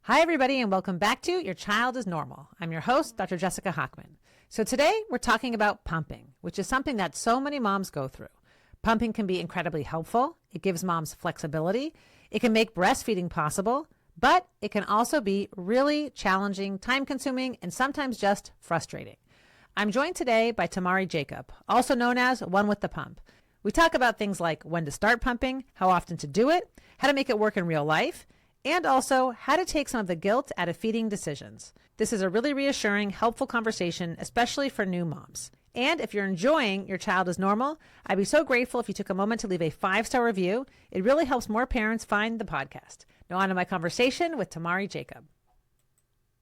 Hi, everybody, and welcome back to Your Child is Normal. I'm your host, Dr. Jessica Hochman. So today we're talking about pumping, which is something that so many moms go through. Pumping can be incredibly helpful. It gives moms flexibility. It can make breastfeeding possible, but it can also be really challenging, time-consuming, and sometimes just frustrating. I'm joined today by Tamari Jacob, also known as One with the Pump. We talk about things like when to start pumping, how often to do it, how to make it work in real life, and also how to take some of the guilt out of feeding decisions. This is a really reassuring, helpful conversation, especially for new moms. And if you're enjoying Your Child is Normal, I'd be so grateful if you took a moment to leave a 5-star review. It really helps more parents find the podcast. Now on to my conversation with Tamari Jacob.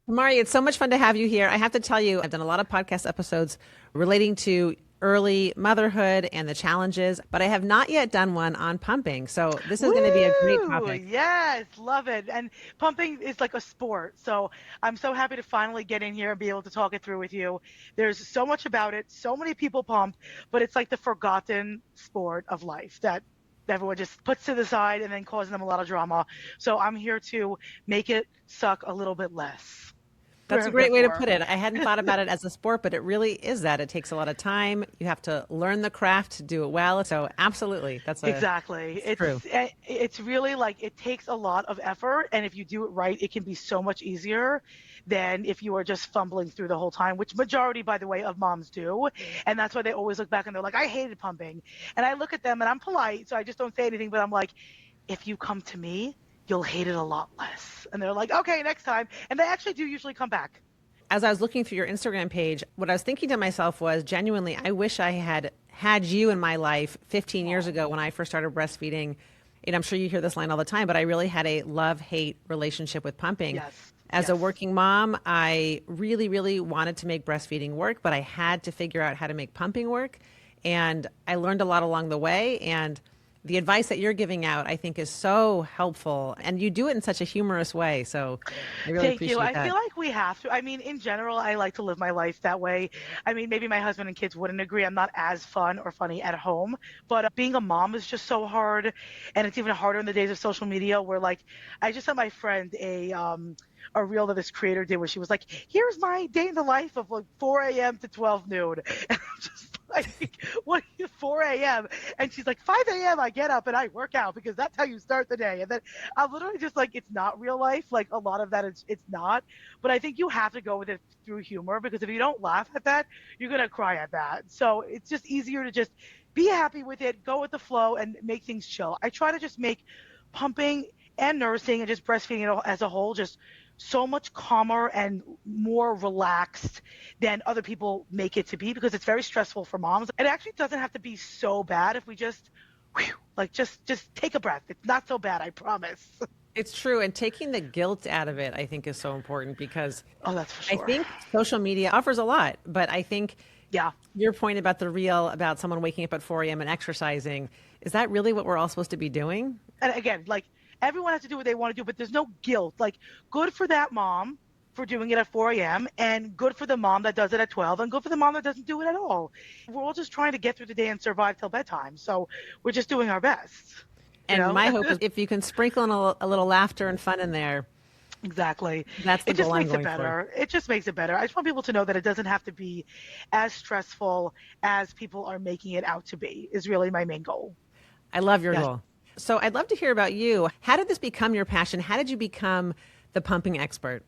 Tamari, it's so much fun to have you here. I have to tell you, I've done a lot of podcast episodes relating to early motherhood and the challenges, but I have not yet done one on pumping. So this is going to be a great topic. Yes, love it. And pumping is like a sport. So I'm so happy to finally get in here and be able to talk it through with you. There's so much about it. So many people pump, but it's like the forgotten sport of life that everyone just puts to the side and then causing them a lot of drama. So I'm here to make it suck a little bit less. That's a great way to put it. I hadn't thought about it as a sport, but it really is that. It takes a lot of time. You have to learn the craft to do it well. So absolutely, Exactly. it's true. It's really like it takes a lot of effort, and if you do it right, it can be so much easier than if you are just fumbling through the whole time, which majority, by the way, of moms do. And that's why they always look back and they're like, I hated pumping. And I look at them and I'm polite, so I just don't say anything, but I'm like, if you come to me, you'll hate it a lot less. And they're like, okay, next time. And they actually do usually come back. As I was looking through your Instagram page, what I was thinking to myself was genuinely, I wish I had you in my life 15 years ago when I first started breastfeeding. And I'm sure you hear this line all the time, but I really had a love-hate relationship with pumping. Yes. As a Yes. working mom, I really, really wanted to make breastfeeding work, but I had to figure out how to make pumping work. And I learned a lot along the way. And the advice that you're giving out, I think, is so helpful. And you do it in such a humorous way. So I really Thank you. appreciate I that. feel like we have to. I mean, in general, I like to live my life that way. I mean, maybe my husband and kids wouldn't agree. I'm not as fun or funny at home, but being a mom is just so hard. And it's even harder in the days of social media where, like, I just sent my friend a reel that this creator did where she was like, here's my day in the life of like 4 a.m. to 12 noon. And I'm just like, what, 4 a.m.? And she's like, 5 a.m. I get up and I work out because that's how you start the day. And then I'm literally just like, it's not real life. Like a lot of that, it's not. But I think you have to go with it through humor because if you don't laugh at that, you're going to cry at that. So it's just easier to just be happy with it, go with the flow and make things chill. I try to just make pumping and nursing and just breastfeeding as a whole just so much calmer and more relaxed than other people make it to be because it's very stressful for moms. It actually doesn't have to be so bad if we just just take a breath. It's not so bad, I promise. It's true. And taking the guilt out of it, I think, is so important because Oh, that's for I sure. think social media offers a lot. But I think Yeah. your point about the reel about someone waking up at 4 a.m. and exercising, is that really what we're all supposed to be doing? And again, like everyone has to do what they want to do, but there's no guilt. Like good for that mom for doing it at 4 a.m. and good for the mom that does it at 12 and good for the mom that doesn't do it at all. We're all just trying to get through the day and survive till bedtime. So we're just doing our best, you And know? my hope is if you can sprinkle in a little laughter and fun in there, Exactly. that's the It just goal I'm makes it going for. better. It just makes it better. I just want people to know that it doesn't have to be as stressful as people are making it out to be, is really my main goal. I love your Yes. goal. So I'd love to hear about you. How did this become your passion? How did you become the pumping expert?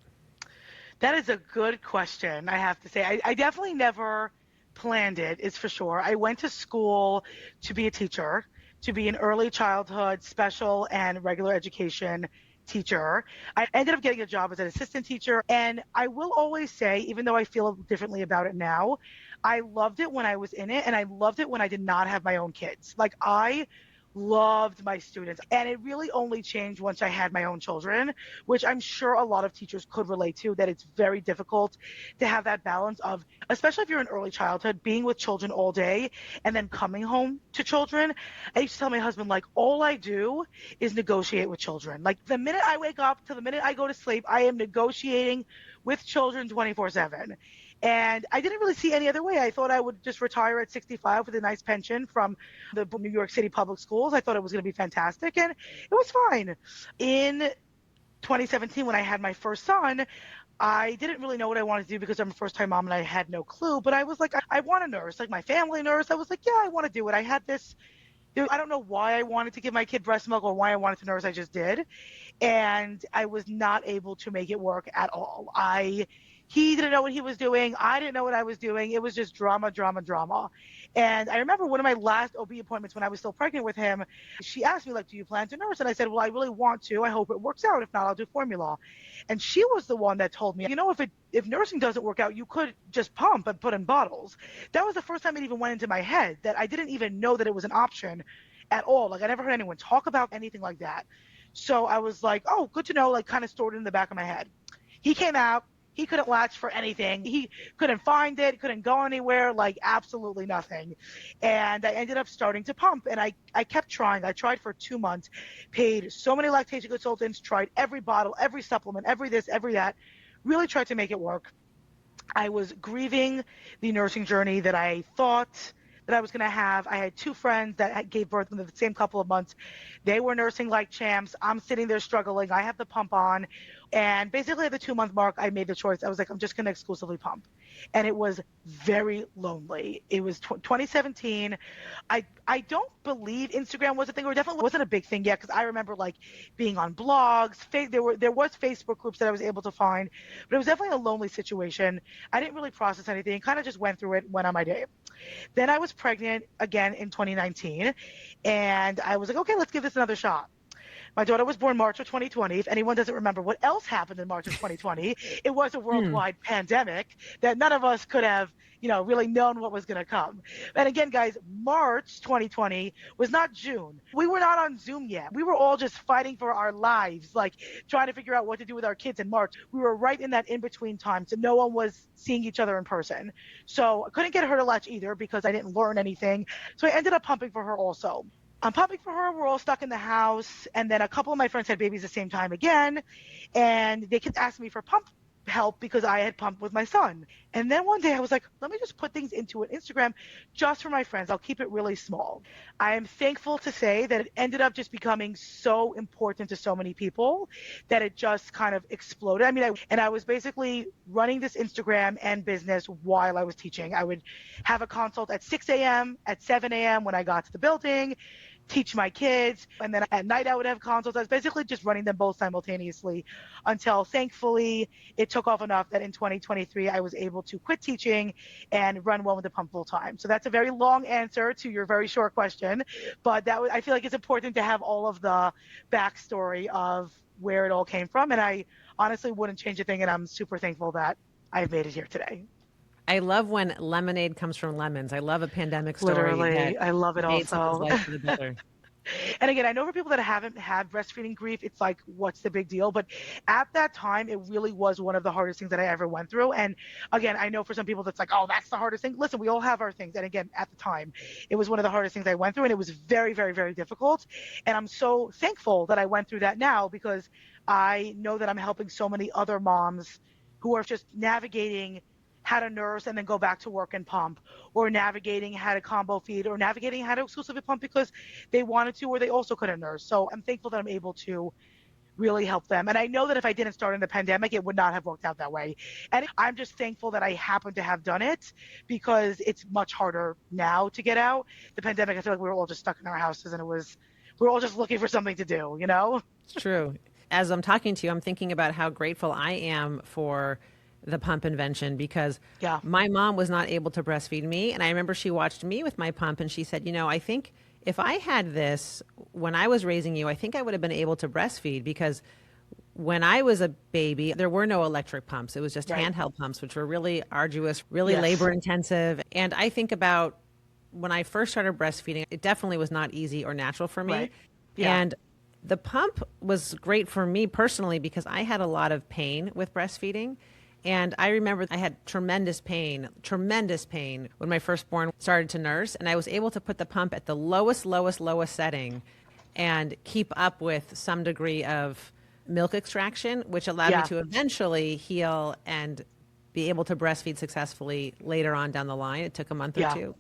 That is a good question, I have to say. I definitely never planned it, is for sure. I went to school to be a teacher, to be an early childhood, special, and regular education teacher. I ended up getting a job as an assistant teacher. And I will always say, even though I feel differently about it now, I loved it when I was in it, and I loved it when I did not have my own kids. Like, I loved my students. And it really only changed once I had my own children, which I'm sure a lot of teachers could relate to, that it's very difficult to have that balance of, especially if you're in early childhood, being with children all day and then coming home to children. I used to tell my husband, like, all I do is negotiate with children. Like, the minute I wake up to the minute I go to sleep, I am negotiating with children 24/7. And I didn't really see any other way. I thought I would just retire at 65 with a nice pension from the New York City public schools. I thought it was going to be fantastic, and it was fine. In 2017 when I had my first son, I didn't really know what I wanted to do because I'm a first time mom and I had no clue. But I was like, I want to nurse, like my family nurse. I was like, yeah, I want to do it. I had this, I don't know why I wanted to give my kid breast milk or why I wanted to nurse. I just did. And I was not able to make it work at all. He didn't know what he was doing. I didn't know what I was doing. It was just drama, drama, drama. And I remember one of my last OB appointments when I was still pregnant with him, she asked me, like, do you plan to nurse? And I said, well, I really want to. I hope it works out. If not, I'll do formula. And she was the one that told me, if nursing doesn't work out, you could just pump and put in bottles. That was the first time it even went into my head that I didn't even know that it was an option at all. Like I never heard anyone talk about anything like that. So I was like, oh, good to know, like kind of stored it in the back of my head. He came out. He couldn't latch for anything. He couldn't find it, couldn't go anywhere, like absolutely nothing. And I ended up starting to pump. And I kept trying. I tried for 2 months, paid so many lactation consultants, tried every bottle, every supplement, every this, every that, really tried to make it work. I was grieving the nursing journey that I thought that I was going to have. I had two friends that gave birth within the same couple of months. They were nursing like champs. I'm sitting there struggling. I have the pump on. And basically at the 2 month mark, I made the choice. I was like, I'm just going to exclusively pump. And it was very lonely. It was 2017. I don't believe Instagram was a thing, or definitely wasn't a big thing yet, because I remember like being on blogs. There was Facebook groups that I was able to find, but it was definitely a lonely situation. I didn't really process anything, kind of just went through it, went on my day. Then I was pregnant again in 2019, and I was like, okay, let's give this another shot. My daughter was born March of 2020. If anyone doesn't remember what else happened in March of 2020, it was a worldwide pandemic that none of us could have, really known what was going to come. And again, guys, March 2020 was not June. We were not on Zoom yet. We were all just fighting for our lives, like trying to figure out what to do with our kids in March. We were right in that in-between time, so no one was seeing each other in person. So I couldn't get her to latch either because I didn't learn anything. So I ended up pumping for her also. I'm pumping for her. We're all stuck in the house. And then a couple of my friends had babies the same time again. And they kept asking me for pump help because I had pumped with my son. And then one day I was like, let me just put things into an Instagram just for my friends. I'll keep it really small. I am thankful to say that it ended up just becoming so important to so many people that it just kind of exploded. I mean, I was basically running this Instagram and business while I was teaching. I would have a consult at 6 a.m., at 7 a.m. when I got to the building, teach my kids, and then at night I would have consults. I was basically just running them both simultaneously until thankfully it took off enough that in 2023 I was able to quit teaching and run One with the Pump full time. So that's a very long answer to your very short question, but I feel like it's important to have all of the backstory of where it all came from, and I honestly wouldn't change a thing, and I'm super thankful that I've made it here today. I love when lemonade comes from lemons. I love a pandemic story that Literally, I love it made someone's also. life for the better. And again, I know for people that haven't had breastfeeding grief, it's like, what's the big deal? But at that time, it really was one of the hardest things that I ever went through. And again, I know for some people that's like, oh, that's the hardest thing. Listen, we all have our things. And again, at the time, it was one of the hardest things I went through. And it was very, very, very difficult. And I'm so thankful that I went through that now because I know that I'm helping so many other moms who are just navigating how to nurse and then go back to work and pump, or navigating how to combo feed, or navigating how to exclusively pump because they wanted to or they also couldn't nurse. So I'm thankful that I'm able to really help them. And I know that if I didn't start in the pandemic, it would not have worked out that way. And I'm just thankful that I happen to have done it because it's much harder now to get out. The pandemic, I feel like we were all just stuck in our houses and we were all just looking for something to do, you know? It's true. As I'm talking to you, I'm thinking about how grateful I am for the pump invention because Yeah. my mom was not able to breastfeed me. And I remember she watched me with my pump and she said, I think if I had this when I was raising you, I think I would have been able to breastfeed because when I was a baby, there were no electric pumps. It was just Right. handheld pumps, which were really arduous, really Yes. labor intensive. And I think about when I first started breastfeeding, it definitely was not easy or natural for me. Right. Yeah. And the pump was great for me personally because I had a lot of pain with breastfeeding. And I remember I had tremendous pain when my firstborn started to nurse. And I was able to put the pump at the lowest setting and keep up with some degree of milk extraction, which allowed Yeah. me to eventually heal and be able to breastfeed successfully later on down the line. It took a month or Yeah. two.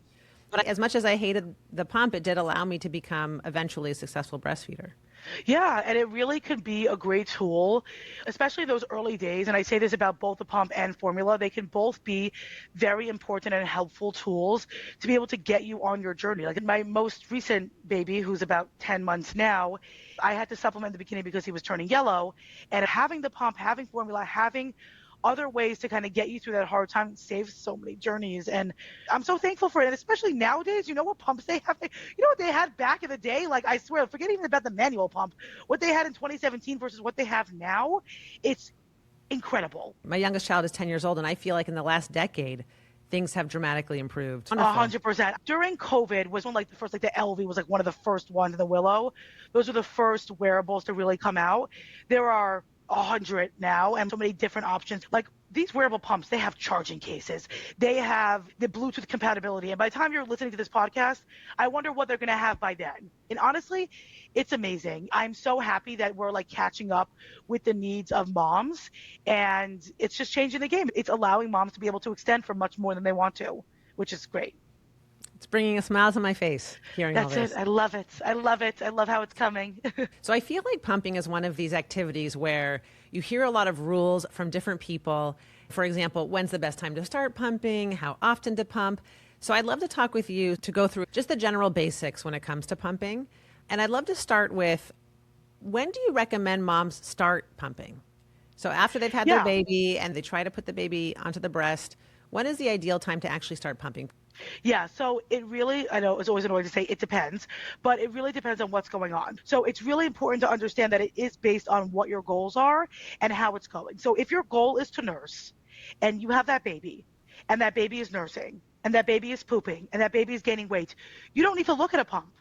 But as much as I hated the pump, it did allow me to become eventually a successful breastfeeder. Yeah, and it really could be a great tool, especially those early days. And I say this about both the pump and formula. They can both be very important and helpful tools to be able to get you on your journey. Like my most recent baby, who's about 10 months now, I had to supplement in the beginning because he was turning yellow. And having the pump, having formula, having other ways to kind of get you through that hard time saves so many journeys. And I'm so thankful for it. And especially nowadays, you know what pumps they have? You know what they had back in the day? Like, I swear, forget even about the manual pump. What they had in 2017 versus what they have now, it's incredible. My youngest child is 10 years old, and I feel like in the last decade, things have dramatically improved. A Wonderful. 100%. During COVID was when like the first, like the LV was like one of the first ones in the Willow. Those were the first wearables to really come out. There are 100 now and so many different options. Like these wearable pumps, they have charging cases. They have the Bluetooth compatibility. And by the time you're listening to this podcast, I wonder what they're going to have by then. And honestly, it's amazing. I'm so happy that we're like catching up with the needs of moms, and it's just changing the game. It's allowing moms to be able to extend for much more than they want to, which is great. It's bringing a smile to my face hearing all That's it. this. I love it. I love it. I love how it's coming. So I feel like pumping is one of these activities where you hear a lot of rules from different people. For example, when's the best time to start pumping? How often to pump? So I'd love to talk with you to go through just the general basics when it comes to pumping. And I'd love to start with, when do you recommend moms start pumping? So after they've had their Yeah. baby and they try to put the baby onto the breast, when is the ideal time to actually start pumping? Yeah, so it really, I know it's always annoying to say it depends, but it really depends on what's going on. So it's really important to understand that it is based on what your goals are and how it's going. So if your goal is to nurse and you have that baby is nursing and that baby is pooping and that baby is gaining weight, you don't need to look at a pump.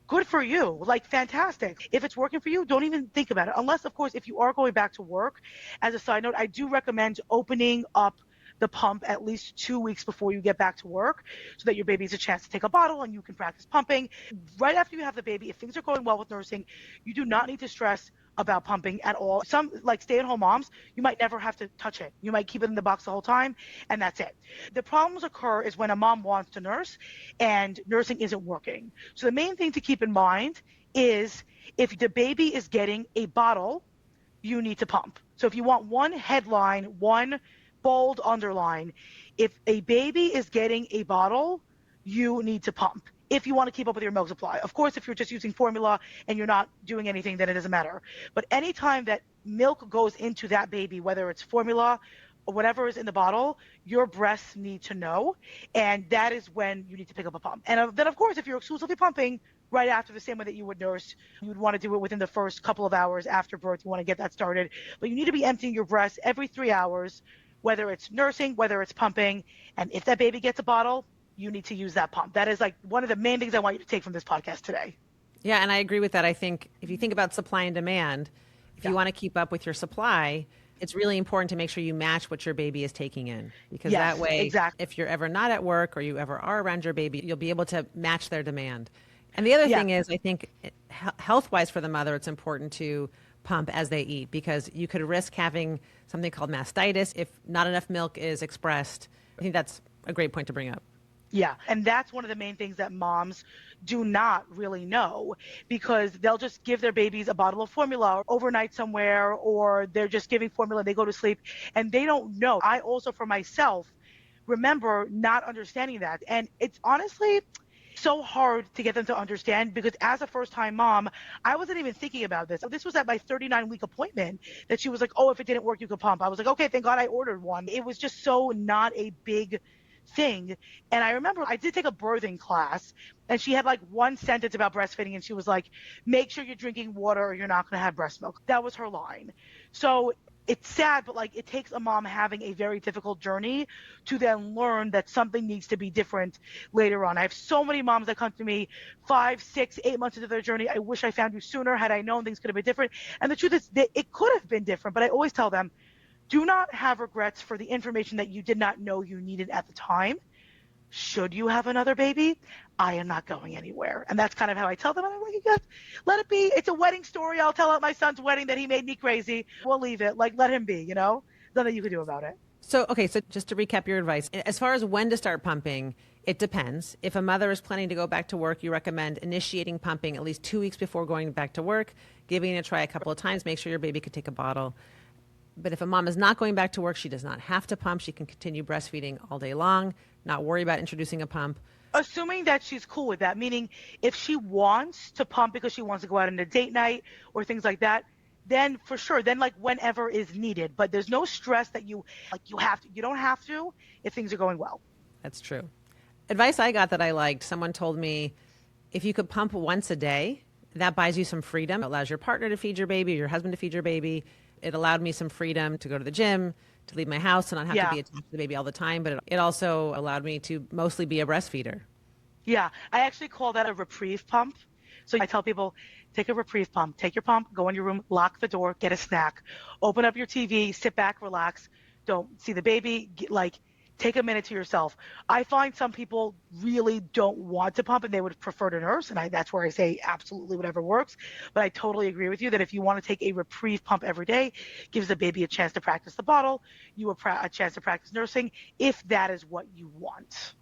Good for you. Like, fantastic. If it's working for you, don't even think about it. Unless, of course, if you are going back to work, as a side note, I do recommend opening up the pump at least 2 weeks before you get back to work so that your baby has a chance to take a bottle and you can practice pumping. Right after you have the baby, if things are going well with nursing, you do not need to stress about pumping at all. Some like stay-at-home moms, you might never have to touch it. You might keep it in the box the whole time, and that's it. The problems occur is when a mom wants to nurse and nursing isn't working. So the main thing to keep in mind is if the baby is getting a bottle, you need to pump. So if you want one headline, one bold underline, if a baby is getting a bottle, you need to pump if you want to keep up with your milk supply. Of course, if you're just using formula and you're not doing anything, then it doesn't matter. But anytime that milk goes into that baby, whether it's formula or whatever is in the bottle, your breasts need to know. And that is when you need to pick up a pump. And then, of course, if you're exclusively pumping right after, the same way that you would nurse, you would want to do it within the first couple of hours after birth. You want to get that started. But you need to be emptying your breasts every 3 hours, whether it's nursing, whether it's pumping. And if that baby gets a bottle, you need to use that pump. That is like one of the main things I want you to take from this podcast today. Yeah, and I agree with that. I think if you think about supply and demand, if you want to keep up with your supply, it's really important to make sure you match what your baby is taking in. Because that way, exactly. if you're ever not at work or you ever are around your baby, you'll be able to match their demand. And the other thing is, I think health-wise for the mother, it's important to pump as they eat, because you could risk having something called mastitis if not enough milk is expressed. I think that's a great point to bring up. Yeah. And that's one of the main things that moms do not really know, because they'll just give their babies a bottle of formula overnight somewhere, or they're just giving formula and they go to sleep and they don't know. I also, for myself, remember not understanding that. And it's honestly so hard to get them to understand, because as a first time mom, I wasn't even thinking about this. This was at my 39-week appointment that she was like, oh, if it didn't work, you could pump. I was like, okay, thank God I ordered one. It was just so not a big thing. And I remember I did take a birthing class, and she had like one sentence about breastfeeding, and she was like, make sure you're drinking water or you're not going to have breast milk. That was her line. So it's sad, but like it takes a mom having a very difficult journey to then learn that something needs to be different later on. I have so many moms that come to me 5, 6, 8 months into their journey. I wish I found you sooner. Had I known, things could have been different. And the truth is that it could have been different, but I always tell them, do not have regrets for the information that you did not know you needed at the time. Should you have another baby, I am not going anywhere. And that's kind of how I tell them. I'm like, yes, let it be. It's a wedding story. I'll tell at my son's wedding that he made me crazy. We'll leave it. Like, let him be, you know? Nothing you can do about it. So, okay, so just to recap your advice, as far as when to start pumping, It depends. If a mother is planning to go back to work, you recommend initiating pumping at least 2 weeks before going back to work, giving it a try a couple of times, make sure your baby could take a bottle. But if a mom is not going back to work, she does not have to pump. She can continue breastfeeding all day long, not worry about introducing a pump. Assuming that she's cool with that, meaning if she wants to pump because she wants to go out on a date night or things like that, then for sure, then like whenever is needed. But there's no stress that you have to. You don't have to if things are going well. That's true. Advice I got that I liked, someone told me if you could pump once a day, that buys you some freedom. It allows your partner to feed your baby, your husband to feed your baby. It allowed me some freedom to go to the gym, to leave my house and not have to be attached to the baby all the time. But it also allowed me to mostly be a breastfeeder. Yeah, I actually call that a reprieve pump. So I tell people, take a reprieve pump, take your pump, go in your room, lock the door, get a snack, open up your TV, sit back, relax. Don't see the baby, take a minute to yourself. I find some people really don't want to pump and they would prefer to nurse. And that's where I say absolutely whatever works. But I totally agree with you that if you want to take a reprieve pump every day, gives the baby a chance to practice the bottle, you a chance to practice nursing, if that is what you want.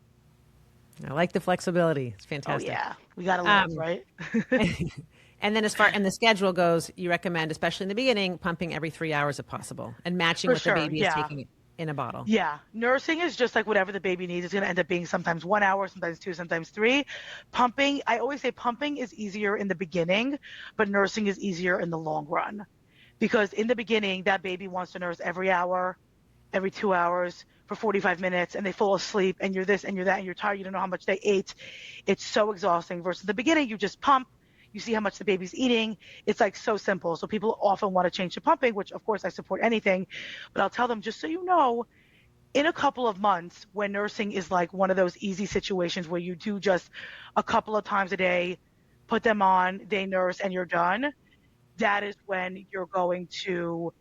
I like the flexibility. It's fantastic. Oh, yeah. We got to live, right? And then as far and the schedule goes, you recommend, especially in the beginning, pumping every 3 hours if possible and matching what the baby is taking in a bottle. Yeah. Nursing is just like whatever the baby needs. It's going to end up being sometimes 1 hour, sometimes 2, sometimes 3. Pumping, I always say pumping is easier in the beginning, but nursing is easier in the long run. Because in the beginning, that baby wants to nurse every hour, every 2 hours for 45 minutes, and they fall asleep, and you're this and you're that, and you're tired. You don't know how much they ate. It's so exhausting. Versus the beginning, you just pump. You see how much the baby's eating. It's like so simple. So people often want to change to pumping, which of course I support anything, but I'll tell them just so you know, in a couple of months when nursing is like one of those easy situations where you do just a couple of times a day, put them on, they nurse and you're done, that is when you're going to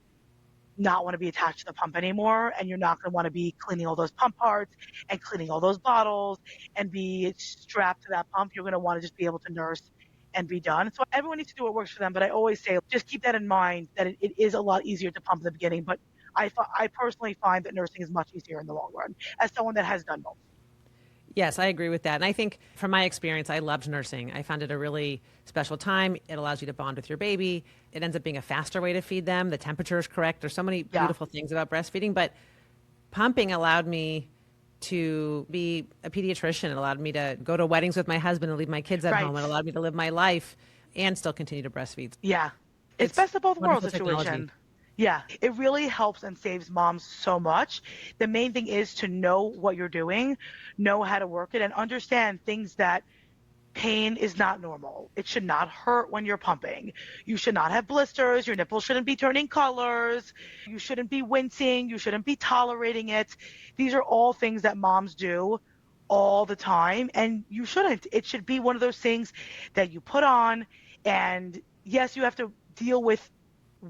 not want to be attached to the pump anymore, and you're not going to want to be cleaning all those pump parts and cleaning all those bottles and be strapped to that pump. You're going to want to just be able to nurse and be done. So everyone needs to do what works for them, but I always say just keep that in mind that it is a lot easier to pump in the beginning, but I personally find that nursing is much easier in the long run as someone that has done both. Yes, I agree with that. And I think from my experience, I loved nursing. I found it a really special time. It allows you to bond with your baby. It ends up being a faster way to feed them. The temperature is correct. There's so many beautiful things about breastfeeding, but pumping allowed me to be a pediatrician. It allowed me to go to weddings with my husband and leave my kids at home. It allowed me to live my life and still continue to breastfeed. Yeah. It's best of both worlds situation. Technology. Yeah, it really helps and saves moms so much. The main thing is to know what you're doing, know how to work it, and understand things that pain is not normal. It should not hurt when you're pumping. You should not have blisters. Your nipples shouldn't be turning colors. You shouldn't be wincing. You shouldn't be tolerating it. These are all things that moms do all the time, and you shouldn't. It should be one of those things that you put on, and yes, you have to deal with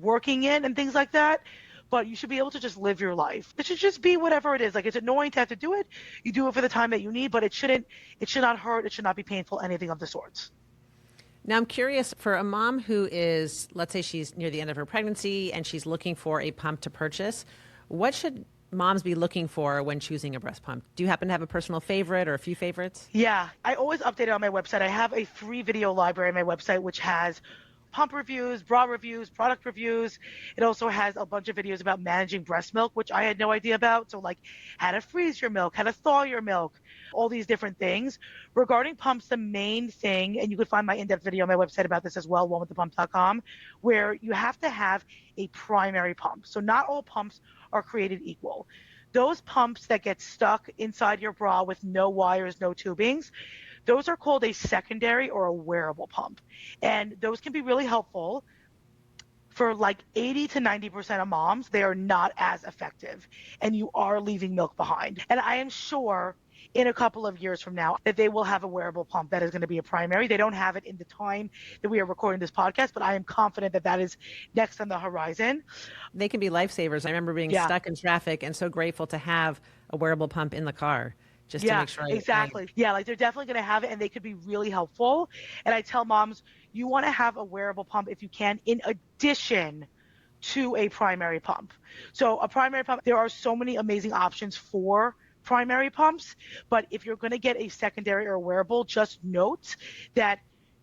working in and things like that, but you should be able to just live your life. It should just be whatever it is. Like, it's annoying to have to do it. You do it for the time that you need, but it should not hurt. It should not be painful, anything of the sorts. Now, I'm curious for a mom who is, let's say she's near the end of her pregnancy and she's looking for a pump to purchase. What should moms be looking for when choosing a breast pump? Do you happen to have a personal favorite or a few favorites? Yeah, I always update it on my website. I have a free video library on my website, which has pump reviews, bra reviews, product reviews. It also has a bunch of videos about managing breast milk, which I had no idea about. So like how to freeze your milk, how to thaw your milk, all these different things. Regarding pumps, the main thing, and you can find my in-depth video on my website about this as well, onewiththepump.com, where you have to have a primary pump. So not all pumps are created equal. Those pumps that get stuck inside your bra with no wires, no tubings, those are called a secondary or a wearable pump. And those can be really helpful. For like 80 to 90% of moms, they are not as effective, and you are leaving milk behind. And I am sure in a couple of years from now that they will have a wearable pump that is going to be a primary. They don't have it in the time that we are recording this podcast, but I am confident that that is next on the horizon. They can be lifesavers. I remember being stuck in traffic and so grateful to have a wearable pump in the car. Just to make sure exactly. Yeah, like they're definitely going to have it, and they could be really helpful. And I tell moms, you want to have a wearable pump if you can, in addition to a primary pump. So a primary pump, there are so many amazing options for primary pumps. But if you're going to get a secondary or wearable, just note that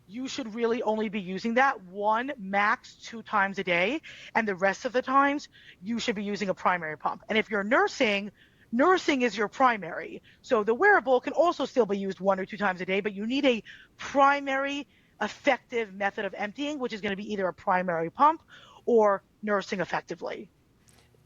you should really only be using that one, max two times a day. And the rest of the times, you should be using a primary pump. And if you're nursing, nursing is your primary. So the wearable can also still be used one or two times a day, but you need a primary effective method of emptying, which is going to be either a primary pump or nursing effectively.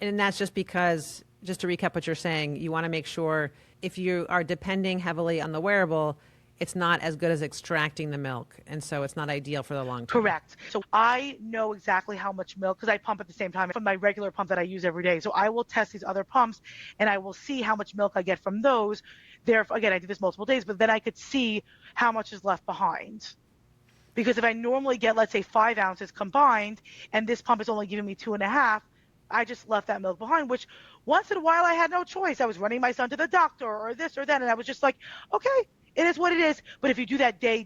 And that's just because, just to recap what you're saying, you want to make sure if you are depending heavily on the wearable, it's not as good as extracting the milk. And so it's not ideal for the long term. Correct. So I know exactly how much milk, because I pump at the same time from my regular pump that I use every day. So I will test these other pumps and I will see how much milk I get from those. There, again, I do this multiple days, but then I could see how much is left behind. Because if I normally get, let's say, 5 ounces combined, and this pump is only giving me 2.5, I just left that milk behind, which once in a while I had no choice. I was running my son to the doctor or this or that, and I was just like, okay, it is what it is. But if you do that day,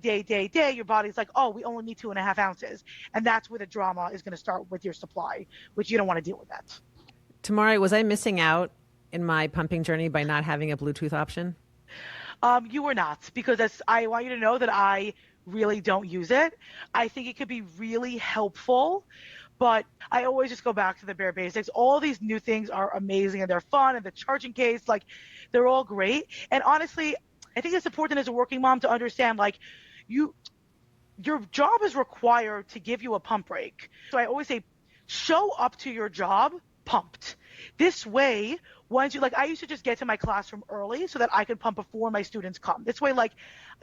your body's like, oh, we only need 2.5 ounces. And that's where the drama is going to start with your supply, which you don't want to deal with that. Tamari, was I missing out in my pumping journey by not having a Bluetooth option? You were not, because I want you to know that I really don't use it. I think it could be really helpful, but I always just go back to the bare basics. All these new things are amazing and they're fun, and the charging case, like, they're all great. And honestly, I think it's important as a working mom to understand, like, you your job is required to give you a pump break. So I always say, show up to your job pumped. This way, once you, like, I used to just get to my classroom early so that I could pump before my students come. This way, like,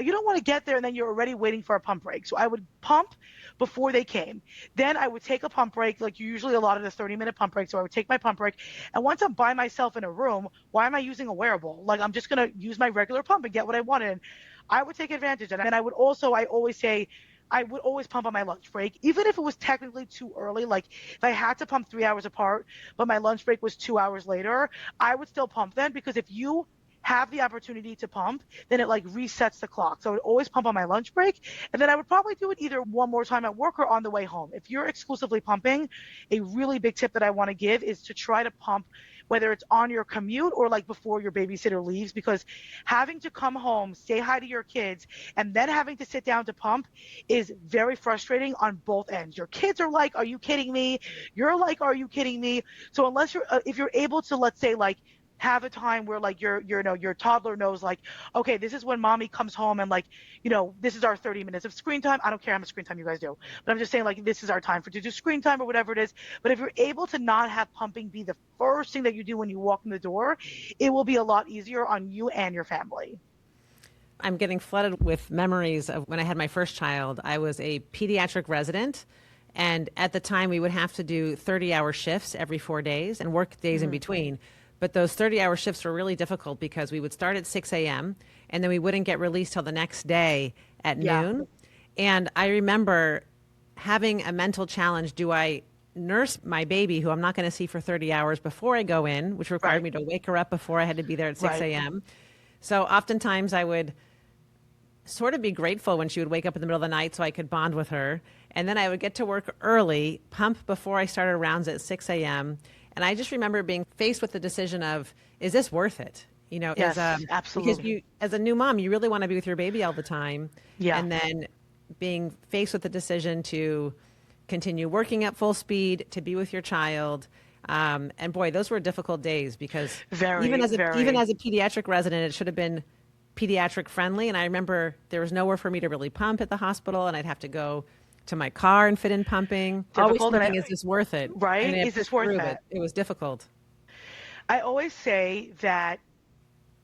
you don't want to get there and then you're already waiting for a pump break. So I would pump before they came. Then I would take a pump break, like usually a lot of the 30-minute pump break. So I would take my pump break. And once I'm by myself in a room, why am I using a wearable? Like, I'm just going to use my regular pump and get what I wanted. And I would take advantage. And then I would also, I always say, I would always pump on my lunch break, even if it was technically too early. Like, if I had to pump 3 hours apart, but my lunch break was 2 hours later, I would still pump then, because if you have the opportunity to pump, then it like resets the clock. So I would always pump on my lunch break. And then I would probably do it either one more time at work or on the way home. If you're exclusively pumping, a really big tip that I want to give is to try to pump, whether it's on your commute or like before your babysitter leaves, because having to come home, say hi to your kids, and then having to sit down to pump is very frustrating on both ends. Your kids are like, are you kidding me? You're like, are you kidding me? So unless if you're able to, let's say, like, have a time where like your toddler knows, like, okay, this is when mommy comes home, and like, this is our 30 minutes of screen time. I don't care how much screen time you guys do, but I'm just saying, like, this is our time to do screen time or whatever it is. But if you're able to not have pumping be the first thing that you do when you walk in the door, it will be a lot easier on you and your family. I'm getting flooded with memories of when I had my first child. I was a pediatric resident. And at the time, we would have to do 30-hour shifts every 4 days and work days in between. But those 30-hour shifts were really difficult because we would start at 6 a.m. and then we wouldn't get released till the next day at noon. And I remember having a mental challenge. Do I nurse my baby, who I'm not going to see for 30 hours, before I go in, which required me to wake her up before I had to be there at 6 a.m. So oftentimes I would sort of be grateful when she would wake up in the middle of the night so I could bond with her. And then I would get to work early, pump before I started rounds at 6 a.m. And I just remember being faced with the decision of, is this worth it? Yes, absolutely. Because as a new mom, you really want to be with your baby all the time. Yeah. And then being faced with the decision to continue working at full speed, to be with your child. And boy, those were difficult days, because even as a pediatric resident, it should have been pediatric friendly. And I remember there was nowhere for me to really pump at the hospital, and I'd have to go to my car and fit in pumping. Always thinking, is this worth it? Right? Is this worth it? It was difficult. I always say that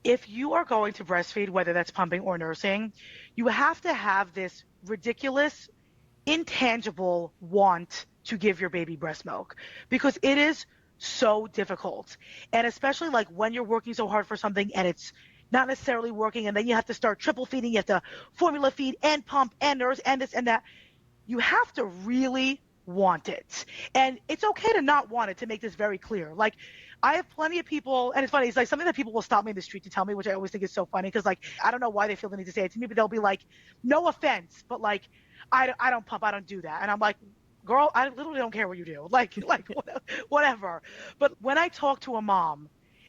if you are going to breastfeed, whether that's pumping or nursing, you have to have this ridiculous, intangible want to give your baby breast milk, because it is so difficult. And especially like when you're working so hard for something and it's not necessarily working, and then you have to start triple feeding, you have to formula feed and pump and nurse and this and that. You have to really want it. And it's okay to not want it, to make this very clear. Like, I have plenty of people, and it's funny, it's like something that people will stop me in the street to tell me, which I always think is so funny, because like, I don't know why they feel the need to say it to me, but they'll be like, no offense, but like, I don't pump, I don't do that. And I'm like, girl, I literally don't care what you do. Like whatever. But when I talk to a mom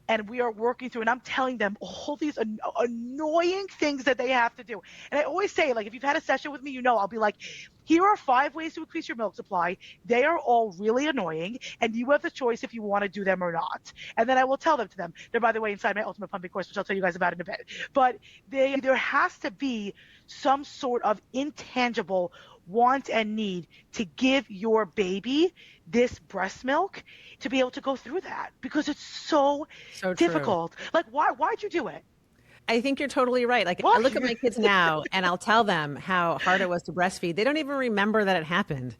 and we are working through, and I'm telling them all these annoying things that they have to do. And I always say, like, if you've had a session with me, I'll be like, here are 5 ways to increase your milk supply. They are all really annoying, and you have the choice if you want to do them or not. And then I will tell them to them. They're, by the way, inside my Ultimate Pumping course, which I'll tell you guys about in a bit. But there has to be some sort of intangible want and need to give your baby this breast milk to be able to go through that, because it's so So true. difficult. Like, why'd you do it? I think you're totally right. Like, I What? look at my kids now and I'll tell them how hard it was to breastfeed. They don't even remember that it happened.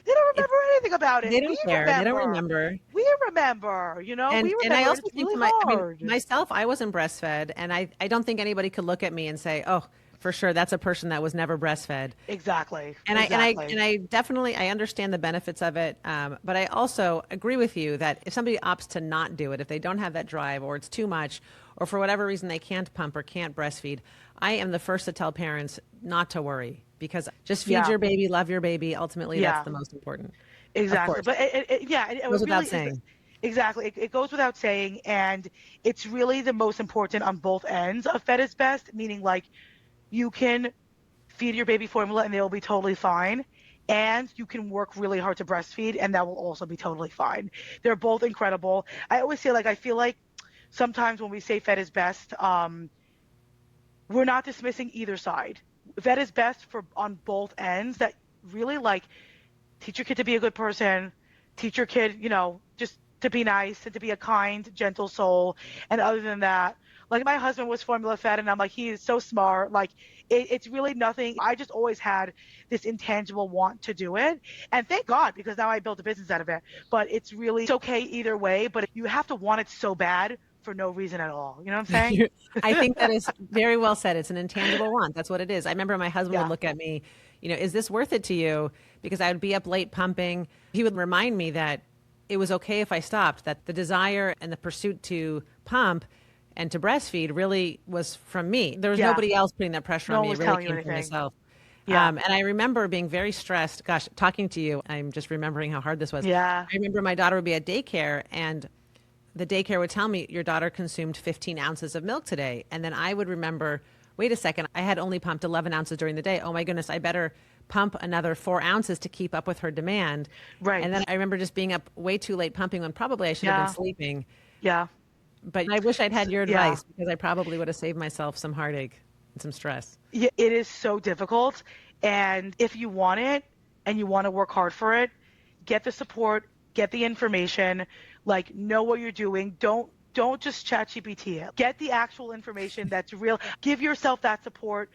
They don't It, remember anything about it. they We don't care. They don't remember. remember. We remember, And I we remember, and also it's think really to I mean, hard. myself, I wasn't breastfed, and I don't think anybody could look at me and say, "Oh, for sure, that's a person that was never breastfed." Exactly. And Exactly. I definitely I understand the benefits of it, but I also agree with you that if somebody opts to not do it, if they don't have that drive, or it's too much, or for whatever reason they can't pump or can't breastfeed, I am the first to tell parents not to worry, because just feed Yeah. your baby, love your baby. Ultimately, that's Yeah. the most important. Of Exactly. course, But yeah, it goes really without is. saying. Exactly. It goes without saying, and it's really the most important on both ends of fed is best, meaning like you can feed your baby formula and they'll be totally fine. And you can work really hard to breastfeed and that will also be totally fine. They're both incredible. I always say, like, I feel like sometimes when we say fed is best, we're not dismissing either side. Fed is best for on both ends, that really, like, teach your kid to be a good person, teach your kid, just to be nice and to be a kind, gentle soul. And other than that, like, my husband was formula fed, and I'm like, he is so smart. Like, it's really nothing. I just always had this intangible want to do it. And thank God, because now I built a business out of it. But it's okay either way, but you have to want it so bad for no reason at all. You know what I'm saying? I think that is very well said. It's an intangible want. That's what it is. I remember my husband would Yeah. look at me, is this worth it to you? Because I would be up late pumping. He would remind me that it was okay if I stopped, that the desire and the pursuit to pump and to breastfeed really was from me. There was Yeah. nobody else putting that pressure on No one me. It was really telling you came from anything. myself. Yeah. And I remember being very stressed. Gosh, talking to you, I'm just remembering how hard this was. Yeah. I remember my daughter would be at daycare, and the daycare would tell me, your daughter consumed 15 ounces of milk today. And then I would remember, wait a second, I had only pumped 11 ounces during the day. Oh my goodness, I better pump another 4 ounces to keep up with her demand. And then Right. I remember just being up way too late pumping when probably I should have been Yeah. sleeping. Yeah. But I wish I'd had your Yeah. advice, because I probably would have saved myself some heartache and some stress. Yeah, it is so difficult. And if you want it and you want to work hard for it, get the support, get the information, like, know what you're doing. Don't just chat GPT it. Get the actual information that's real. Give yourself that support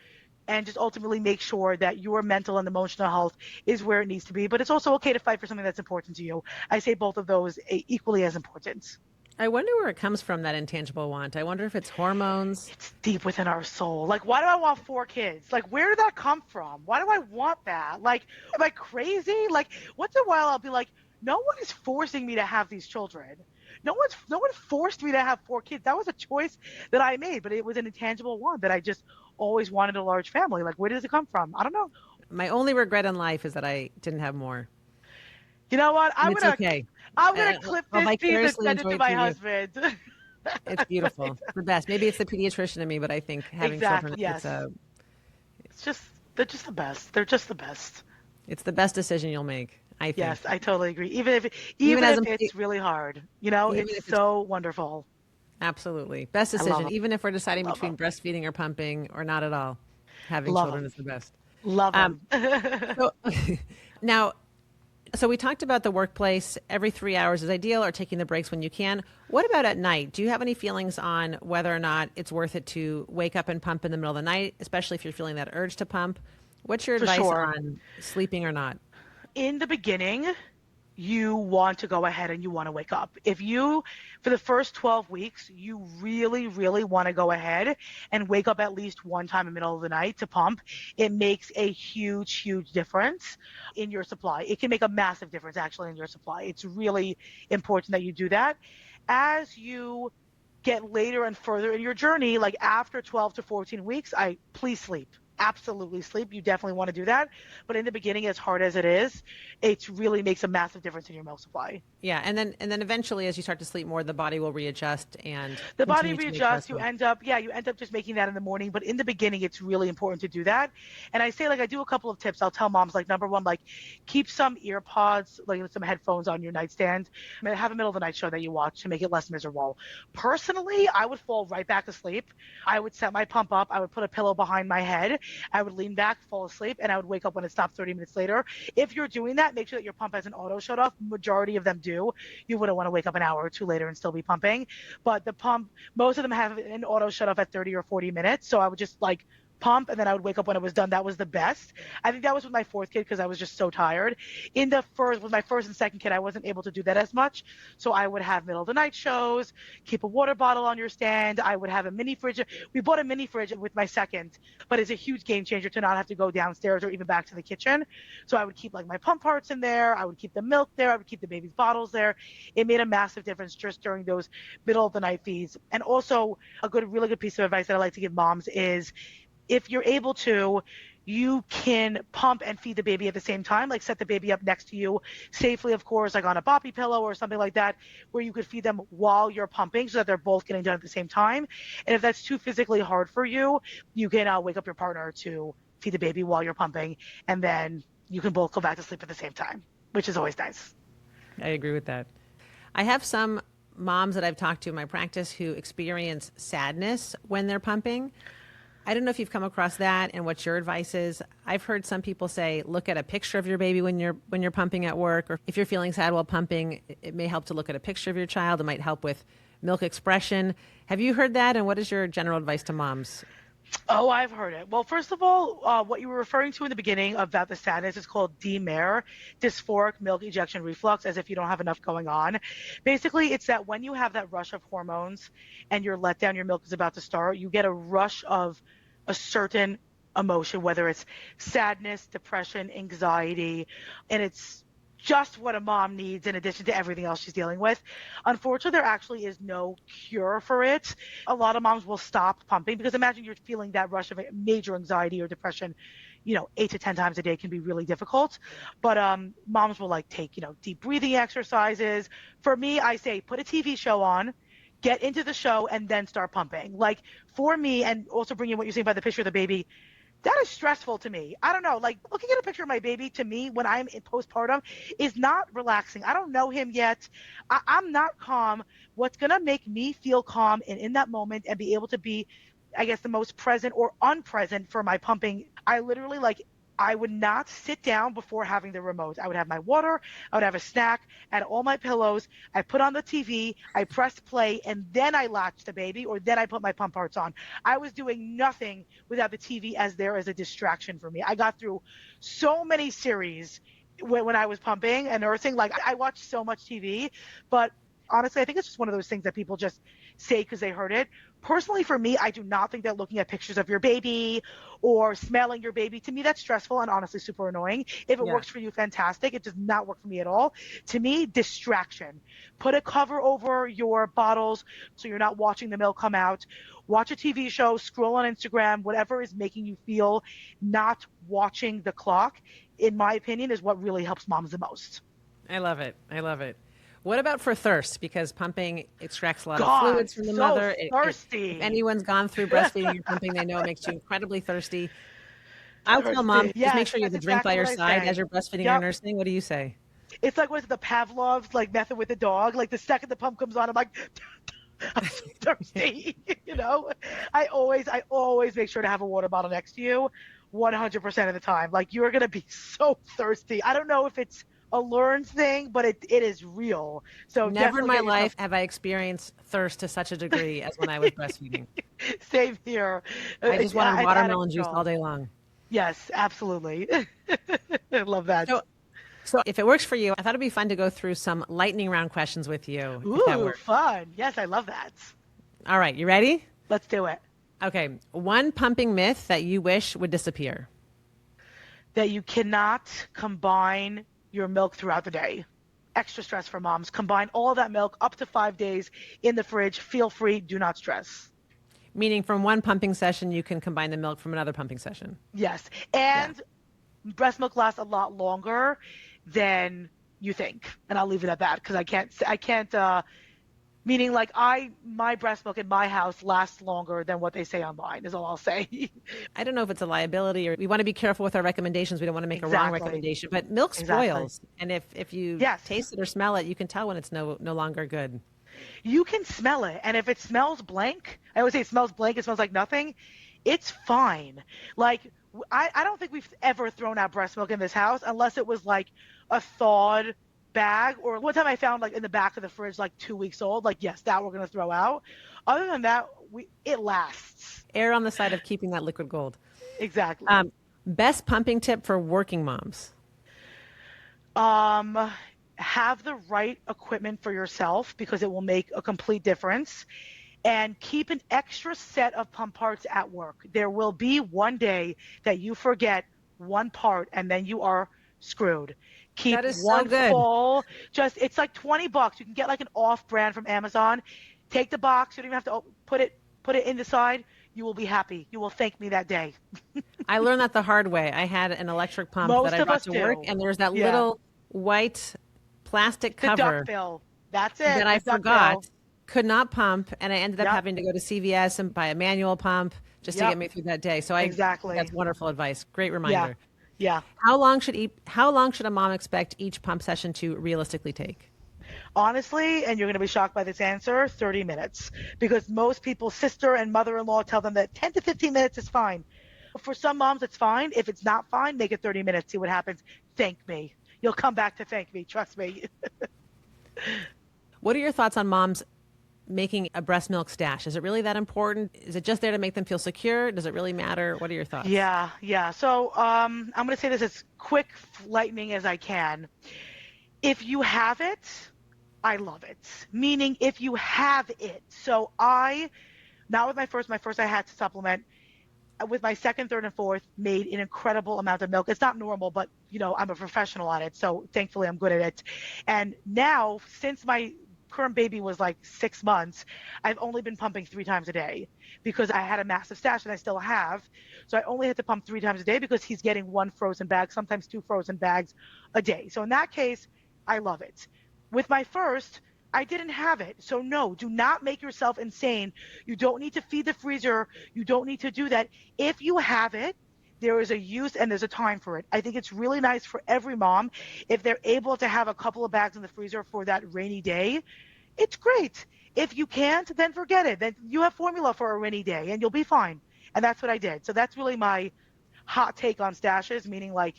and just ultimately make sure that your mental and emotional health is where it needs to be. But it's also okay to fight for something that's important to you. I say both of those equally as important. I wonder where it comes from, that intangible want. I wonder if it's hormones. It's deep within our soul. Like, why do I want 4 kids? Like, where did that come from? Why do I want that? Like, am I crazy? Like, once in a while I'll be like, no one is forcing me to have these children. No one forced me to have 4 kids. That was a choice that I made, but it was an intangible one that I just always wanted a large family. Like, where does it come from? I don't know. My only regret in life is that I didn't have more. You know what? And it's okay. I'm gonna clip I'll this piece and vicariously send it enjoy to it my through you. husband. It's beautiful. It's the best. Maybe it's the pediatrician in me, but I think having children, Exactly. Yes. It's just they're just the best. They're just the best. it's the best decision you'll make, I think. Yes, I totally agree. Even if Even even as if a, it's really hard, even it's if it's so wonderful. absolutely best I love decision, them. even if we're I deciding love between them. breastfeeding or pumping or not at all, having Love children them. is the best. Love Um, them. so now, so we talked about the workplace. Every 3 hours is ideal, or taking the breaks when you can. What about at night? Do you have any feelings on whether or not it's worth it to wake up and pump in the middle of the night, especially if you're feeling that urge to pump? What's your For advice sure. on sleeping or not? In the beginning, you want to go ahead and you want to wake up. If you, for the first 12 weeks, you really, really want to go ahead and wake up at least one time in the middle of the night to pump, it makes a huge, huge difference in your supply. It can make a massive difference actually in your supply. It's really important that you do that. As you get later and further in your journey, like after 12 to 14 weeks, I please sleep. absolutely sleep, you definitely want to do that. But in the beginning, as hard as it is, it really makes a massive difference in your milk supply. Yeah, and then eventually, as you start to sleep more, the body will readjust and The body continue to make readjusts. breast You milk. end up, yeah, you end up just making that in the morning. But in the beginning, it's really important to do that. And I say, like, I do a couple of tips. I'll tell moms, like, number one, like, keep some ear pods, like some headphones on your nightstand. I mean, have a middle of the night show that you watch to make it less miserable. Personally, I would fall right back asleep. I would set my pump up. I would put a pillow behind my head. I would lean back, fall asleep, and I would wake up when it stopped 30 minutes later. If you're doing that, make sure that your pump has an auto shut off. Majority of them do. You wouldn't want to wake up an hour or two later and still be pumping. But the pump, most of them have an auto shut off at 30 or 40 minutes. So I would just like pump and then I would wake up when it was done. That was the best. I think that was with my fourth kid because I was just so tired. In the first, with my first and second kid, I wasn't able to do that as much. So I would have middle of the night shows, keep a water bottle on your stand. I would have a mini fridge. We bought a mini fridge with my second, but it's a huge game changer to not have to go downstairs or even back to the kitchen. So I would keep like my pump parts in there. I would keep the milk there. I would keep the baby's bottles there. It made a massive difference just during those middle of the night feeds. And also a really good piece of advice that I like to give moms is if you're able to, you can pump and feed the baby at the same time, like set the baby up next to you safely, of course, like on a boppy pillow or something like that, where you could feed them while you're pumping so that they're both getting done at the same time. And if that's too physically hard for you, you can wake up your partner to feed the baby while you're pumping, and then you can both go back to sleep at the same time, which is always nice. I agree with that. I have some moms that I've talked to in my practice who experience sadness when they're pumping. I don't know if you've come across that and what your advice is. I've heard some people say, look at a picture of your baby when you're pumping at work, or if you're feeling sad while pumping, it may help to look at a picture of your child. It might help with milk expression. Have you heard that? And what is your general advice to moms? Oh, I've heard it. Well, first of all, what you were referring to in the beginning about the sadness is called DMARE, dysphoric milk ejection reflux, as if you don't have enough going on. Basically, it's that when you have that rush of hormones and your letdown, your milk is about to start, you get a rush of a certain emotion, whether it's sadness, depression, anxiety, and it's just what a mom needs in addition to everything else she's dealing with. Unfortunately, there actually is no cure for it. A lot of moms will stop pumping because imagine you're feeling that rush of major anxiety or depression, 8 to 10 times a day can be really difficult. But moms will like take, deep breathing exercises. For me, I say put a TV show on, get into the show, and then start pumping. Like for me, and also bringing what you're saying about the picture of the baby, that is stressful to me. I don't know. Like looking at a picture of my baby to me when I'm in postpartum is not relaxing. I don't know him yet. I'm not calm. What's going to make me feel calm and in that moment and be able to be, I guess, the most present or unpresent for my pumping, I literally like I would not sit down before having the remote. I would have my water, I would have a snack, I had all my pillows, I put on the TV, I pressed play, and then I latched the baby, or then I put my pump parts on. I was doing nothing without the TV as there as a distraction for me. I got through so many series when I was pumping and nursing. Like I watched so much TV, but honestly, I think it's just one of those things that people just say because they heard it. Personally, for me, I do not think that looking at pictures of your baby or smelling your baby, to me, that's stressful and honestly super annoying. If it Yeah. works for you, fantastic. It does not work for me at all. To me, distraction. Put a cover over your bottles so you're not watching the milk come out. Watch a TV show, scroll on Instagram, whatever is making you feel not watching the clock, in my opinion, is what really helps moms the most. I love it. I love it. What about for thirst? Because pumping extracts a lot of God, fluids from the so mother. If thirsty. anyone's gone through breastfeeding or pumping, they know it makes you incredibly thirsty. I'll tell moms, Thirsty. just make Yes, sure you have that's a drink by exactly your what I side as say. you're breastfeeding or Yep. nursing. What do you say? It's like, what is it, the Pavlov's like method with the dog? Like the second the pump comes on, I'm like, I'm so thirsty. I always make sure to have a water bottle next to you 100% of the time. Like you're going to be so thirsty. I don't know if it's a learned thing, but it is real. So Never in definitely my get yourself. life have I experienced thirst to such a degree as when I was breastfeeding. Same here. I just wanted It's out of watermelon juice all control. day long. Yes, absolutely. I love that. So if it works for you, I thought it'd be fun to go through some lightning round questions with you, if that Ooh, works. fun. Yes, I love that. All right, you ready? Let's do it. Okay, one pumping myth that you wish would disappear. That you cannot combine your milk throughout the day. Extra stress for moms. Combine all of that milk up to 5 days in the fridge. Feel free. Do not stress. Meaning from one pumping session, you can combine the milk from another pumping session. Yes. Yeah. And breast milk lasts a lot longer than you think. And I'll leave it at that because I can't, meaning like my breast milk in my house lasts longer than what they say online is all I'll say. I don't know if it's a liability or we want to be careful with our recommendations. We don't want to make a wrong Exactly. recommendation, but milk Exactly. spoils. And if you Yes. taste it or smell it, you can tell when it's no longer good. You can smell it. And if it smells blank, I always say it smells blank, it smells like nothing, it's fine. Like, I don't think we've ever thrown out breast milk in this house unless it was like a thawed bag. Or one time I found like in the back of the fridge, like 2 weeks old, like, yes, that we're going to throw out. Other than that, it lasts. Err on the side of keeping that liquid gold. Exactly. Best pumping tip for working moms. Um, have the right equipment for yourself because it will make a complete difference. And keep an extra set of pump parts at work. There will be one day that you forget one part and then you are screwed. Keep That is so one good. full, it's like $20. You can get like an off brand from Amazon. Take the box. You don't even have to put it in the side. You will be happy. You will thank me that day. I learned that the hard way. I had an electric pump that Most I of brought us to work, do. and there's that Yeah. little white plastic The duck cover bill. That's that it. I The duck forgot, bill. could not pump, and I ended up Yep. having to go to CVS and buy a manual pump just to get Yep. me through that day. So I think Exactly. that's wonderful advice. Great Yeah. reminder. Yeah. How long should a mom expect each pump session to realistically take? Honestly, and you're going to be shocked by this answer, 30 minutes. Because most people's sister and mother-in-law tell them that 10 to 15 minutes is fine. For some moms, it's fine. If it's not fine, make it 30 minutes. See what happens. Thank me. You'll come back to thank me. Trust me. What are your thoughts on moms making a breast milk stash? Is it really that important? Is it just there to make them feel secure? Does it really matter? What are your thoughts? Yeah, yeah. So I'm going to say this as quick, lightning as I can. If you have it, I love it. Meaning if you have it. So not with my first I had to supplement. With my second, third, and fourth, made an incredible amount of milk. It's not normal, but I'm a professional at it, so thankfully I'm good at it. And now, since my current baby was like 6 months, I've only been pumping 3 times a day because I had a massive stash and I still have. So I only had to pump 3 times a day because he's getting one frozen bag, sometimes 2 frozen bags a day. So in that case, I love it. With my first, I didn't have it. So no, do not make yourself insane. You don't need to feed the freezer. You don't need to do that. If you have it, there is a use and there's a time for it. I think it's really nice for every mom if they're able to have a couple of bags in the freezer for that rainy day. It's great. If you can't, then forget it. Then you have formula for a rainy day and you'll be fine. And that's what I did. So that's really my hot take on stashes, meaning like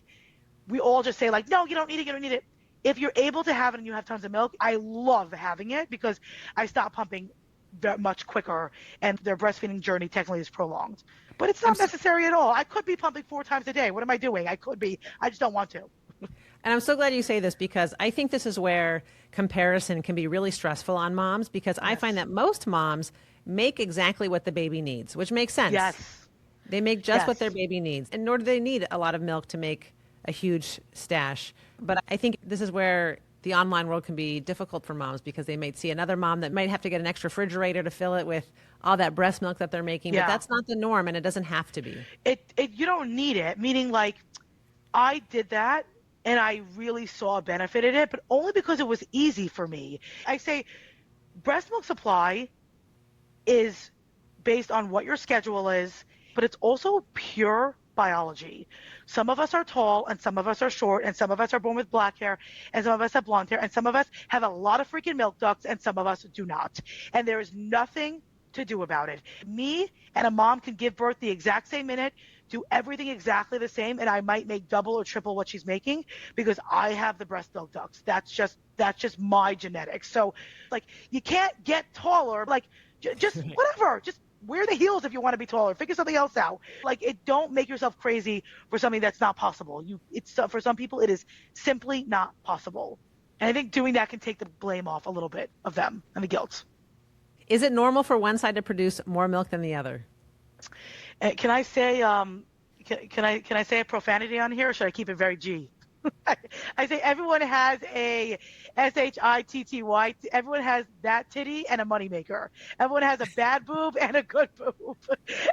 we all just say like, no, you don't need it, you don't need it. If you're able to have it and you have tons of milk, I love having it because I stop pumping very much quicker and their breastfeeding journey technically is prolonged. But it's I'm not necessary at all. I could be pumping 4 times a day. What am I doing? I could be. I just don't want to. And I'm so glad you say this because I think this is where comparison can be really stressful on moms because I find Yes. that most moms make exactly what the baby needs, which makes sense. Yes. They make just what their Yes. baby needs, and nor do they need a lot of milk to make a huge stash. But I think this is where the online world can be difficult for moms because they might see another mom that might have to get an extra refrigerator to fill it with all that breast milk that they're making. But Yeah. that's not the norm, and it doesn't have to be. It you don't need it. Meaning like I did that and I really saw a benefit in it, but only because it was easy for me. I say breast milk supply is based on what your schedule is, but it's also pure biology. Some of us are tall and some of us are short and some of us are born with black hair and some of us have blonde hair and some of us have a lot of freaking milk ducts and some of us do not. And there is nothing to do about it. Me and a mom can give birth the exact same minute, do everything exactly the same, and I might make double or triple what she's making because I have the breast milk ducts. That's just my genetics. So like you can't get taller. Like just whatever. Just wear the heels if you want to be taller. Figure something else out. Like don't make yourself crazy for something that's not possible. It's for some people it is simply not possible. And I think doing that can take the blame off a little bit of them and the guilt. Is it normal for one side to produce more milk than the other? Can I say can I say a profanity on here or should I keep it very G? I, I say everyone has a shitty. Everyone has that titty and a moneymaker. Everyone has a bad boob and a good boob.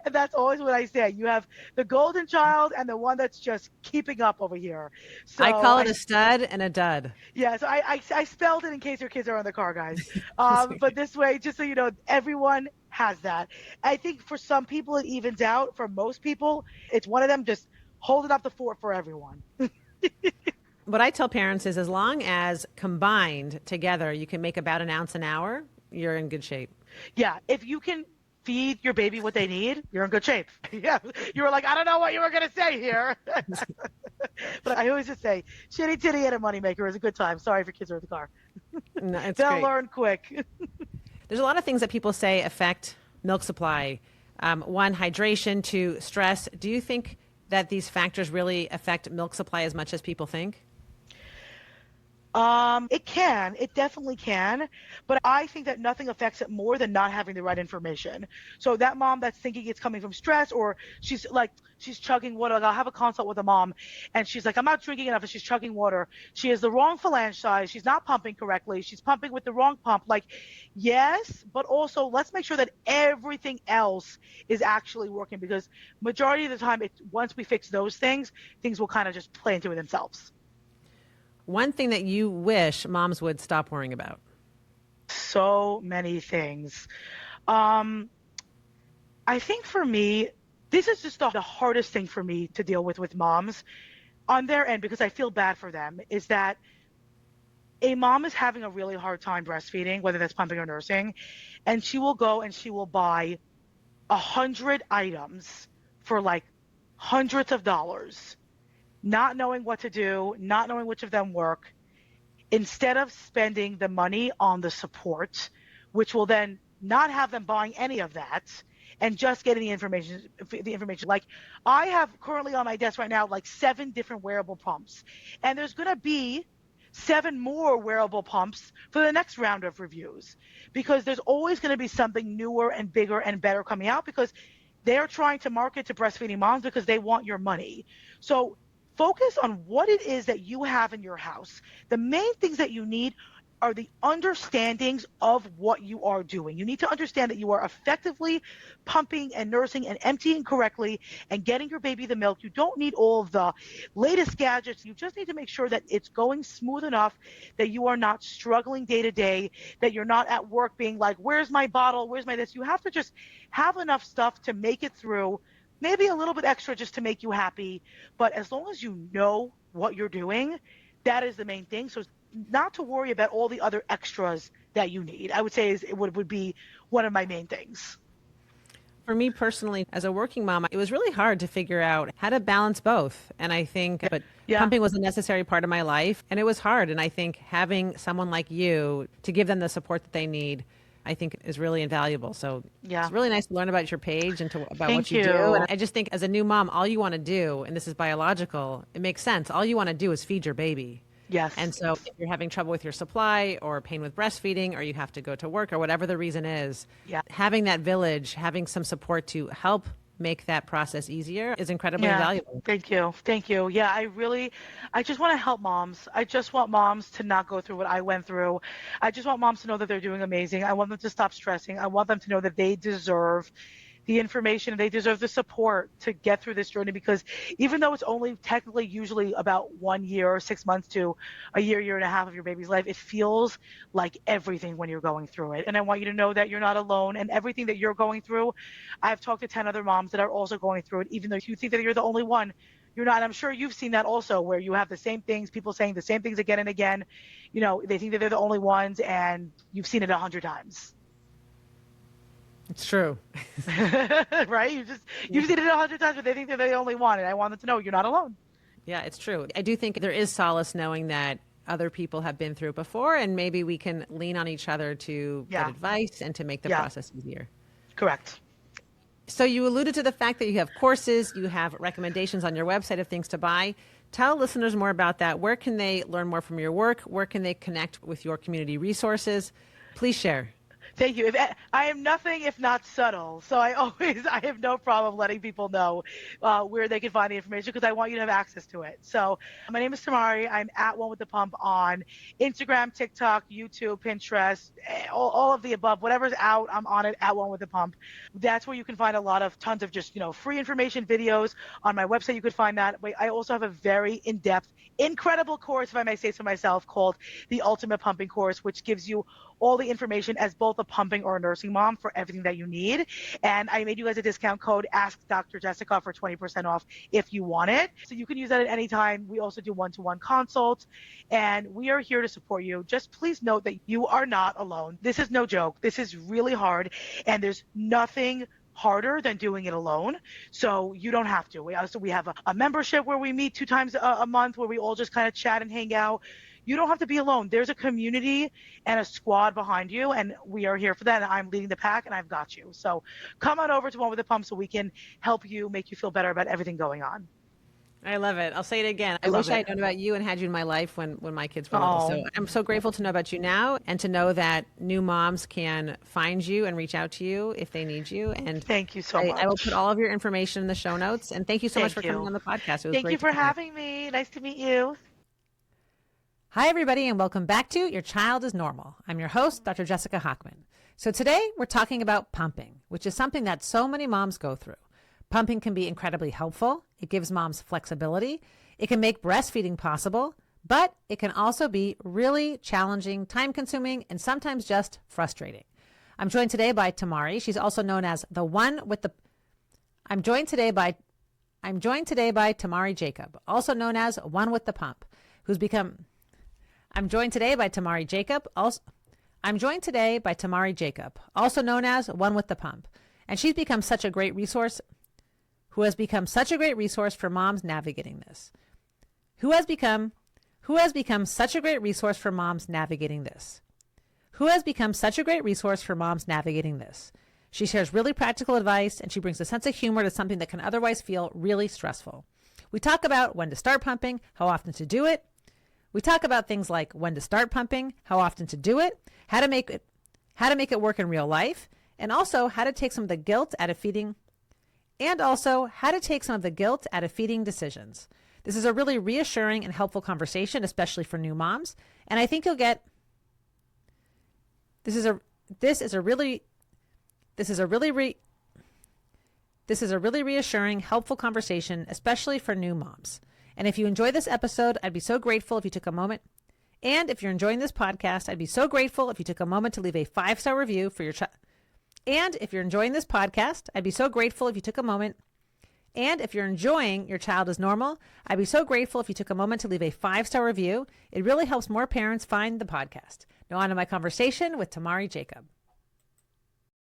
And that's always what I say. You have the golden child and the one that's just keeping up over here. I So call it a stud and a dud. yeah, so I spelled it in case your kids are in the car, guys. But this way, just so you know, everyone has that. I think for some people it evens out. For most people, it's one of them just holding up the fort for everyone. What I tell parents is as long as combined together you can make about an ounce an hour, you're in good shape. Yeah, if you can feed your baby what they need, you're in good shape. Yeah, you were like, I don't know what you were gonna say here, but I always just say, shitty titty and a moneymaker is a good time. Sorry if your kids are in the car. No, it's They'll great. learn quick. There's a lot of things that people say affect milk supply. One, hydration, two, stress. Do you think that these factors really affect milk supply as much as people think? It definitely can, but I think that nothing affects it more than not having the right information. So that mom that's thinking it's coming from stress, or she's chugging water. Like I'll have a consult with a mom and she's like, I'm not drinking enough, and she's chugging water. She has the wrong phalange size. She's not pumping correctly. She's pumping with the wrong pump. Like, yes, but also let's make sure that everything else is actually working, because majority of the time, once we fix those things will kind of just play into it themselves. One thing that you wish moms would stop worrying about. So many things. Um, I think for me, this is just the hardest thing for me to deal with moms on their end, because I feel bad for them, is that a mom is having a really hard time breastfeeding, whether that's pumping or nursing, and she will go and she will buy 100 items for like hundreds of dollars, not knowing what to do, not knowing which of them work, instead of spending the money on the support, which will then not have them buying any of that and just getting the information. Like I have currently on my desk right now, like 7 different wearable pumps, and there's going to be 7 more wearable pumps for the next round of reviews, because there's always going to be something newer and bigger and better coming out, because they're trying to market to breastfeeding moms because they want your money. So focus on what it is that you have in your house. The main things that you need are the understandings of what you are doing. You need to understand that you are effectively pumping and nursing and emptying correctly and getting your baby the milk. You don't need all of the latest gadgets. You just need to make sure that it's going smooth enough, that you are not struggling day to day, that you're not at work being like, where's my bottle? Where's my this? You have to just have enough stuff to make it through, maybe a little bit extra just to make you happy. But as long as you know what you're doing, that is the main thing. So not to worry about all the other extras that you need, I would say it would be one of my main things. For me personally, as a working mom, it was really hard to figure out how to balance both. And I think, but Yeah. pumping was a necessary part of my life and it was hard. And I think having someone like you to give them the support that they need, I think is really invaluable. So Yeah. it's really nice to learn about your page and about what Thank you do. you. And I just think as a new mom, all you want to do, and this is biological, it makes sense. All you want to do is feed your baby. Yes. And so if you're having trouble with your supply or pain with breastfeeding, or you have to go to work or whatever the reason is, Yeah. having that village, having some support to help make that process easier is incredibly Yeah. valuable. Thank you. Thank you. Yeah, I just want to help moms. I just want moms to not go through what I went through. I just want moms to know that they're doing amazing. I want them to stop stressing. I want them to know that they deserve the information, they deserve the support to get through this journey, because even though it's only technically usually about 1 year or 6 months to a year and a half of your baby's life, it feels like everything when you're going through it. And I want you to know that you're not alone, and everything that you're going through, I've talked to 10 other moms that are also going through it. Even though you think that you're the only one, you're not. I'm sure you've seen that also, where you have the same things, people saying the same things again and again. They think that they're the only ones, and you've seen it 100 times. It's true. Right? You've seen it 100 times, but they think they're the only one, and I want them to know you're not alone. Yeah, it's true. I do think there is solace knowing that other people have been through it before, and maybe we can lean on each other to Yeah. get advice and to make the Yeah. process easier. Correct. So you alluded to the fact that you have courses, you have recommendations on your website of things to buy. Tell listeners more about that. Where can they learn more from your work? Where can they connect with your community resources? Please share. Thank you. I am nothing if not subtle, so I have no problem letting people know where they can find the information because I want you to have access to it. So my name is Tamari. I'm at One with the Pump on Instagram, TikTok, YouTube, Pinterest, all of the above. Whatever's out, I'm on it at One with the Pump. That's where you can find a lot of tons of just free information videos on my website. You could find that. I also have a very in-depth, incredible course, if I may say so myself, called the Ultimate Pumping Course, which gives you all the information as both a pumping or a nursing mom for everything that you need. And I made you guys a discount code, Ask Dr. Jessica, for 20% off if you want it. So you can use that at any time. We also do one-to-one consults, and we are here to support you. Just please note that you are not alone. This is no joke. This is really hard, and there's nothing harder than doing it alone. So you don't have to. We have a membership where we meet 2 times a month where we all just kind of chat and hang out. You don't have to be alone. There's a community and a squad behind you, and we are here for that. And I'm leading the pack, and I've got you. So come on over to One with the Pump so we can help you, make you feel better about everything going on. I love it. I'll say it again. I wish I had known about you and had you in my life when my kids were little. So I'm so grateful to know about you now and to know that new moms can find you and reach out to you if they need you. And thank you so much. I will put all of your information in the show notes. And thank you so much for coming on the podcast. It was Thank great you for having me. Nice to meet you. Hi, everybody, and welcome back to Your Child is Normal. I'm your host, Dr. Jessica Hochman. So today we're talking about pumping, which is something that so many moms go through. Pumping can be incredibly helpful. It gives moms flexibility. It can make breastfeeding possible, but it can also be really challenging, time-consuming, and sometimes just frustrating. I'm joined today by Tamari. She's also known as the one with the. I'm joined today by Tamari Jacob, also known as One with the Pump, who's become. I'm joined today by Tamari Jacob, also known as One with the Pump, and she's become such a great resource. Who has become such a great resource for moms navigating this? Who has become such a great resource for moms navigating this? She shares really practical advice, and she brings a sense of humor to something that can otherwise feel really stressful. We talk about when to start pumping, how often to do it. We talk about things like when to start pumping, how often to do it, how to make it work in real life, and also how to take some of the guilt out of feeding decisions. This is a really reassuring and helpful conversation, especially for new moms. And I think you'll get this is a really reassuring, helpful conversation, especially for new moms. And if you enjoy this episode, I'd be so grateful if you took a moment. And if you're enjoying this podcast, I'd be so grateful if you took a moment to leave a 5-star review for your child. And if you're enjoying this podcast, I'd be so grateful if you took a moment. And if you're enjoying Your Child is Normal, I'd be so grateful if you took a moment to leave a 5-star review. It really helps more parents find the podcast. Now on to my conversation with Tamari Jacob.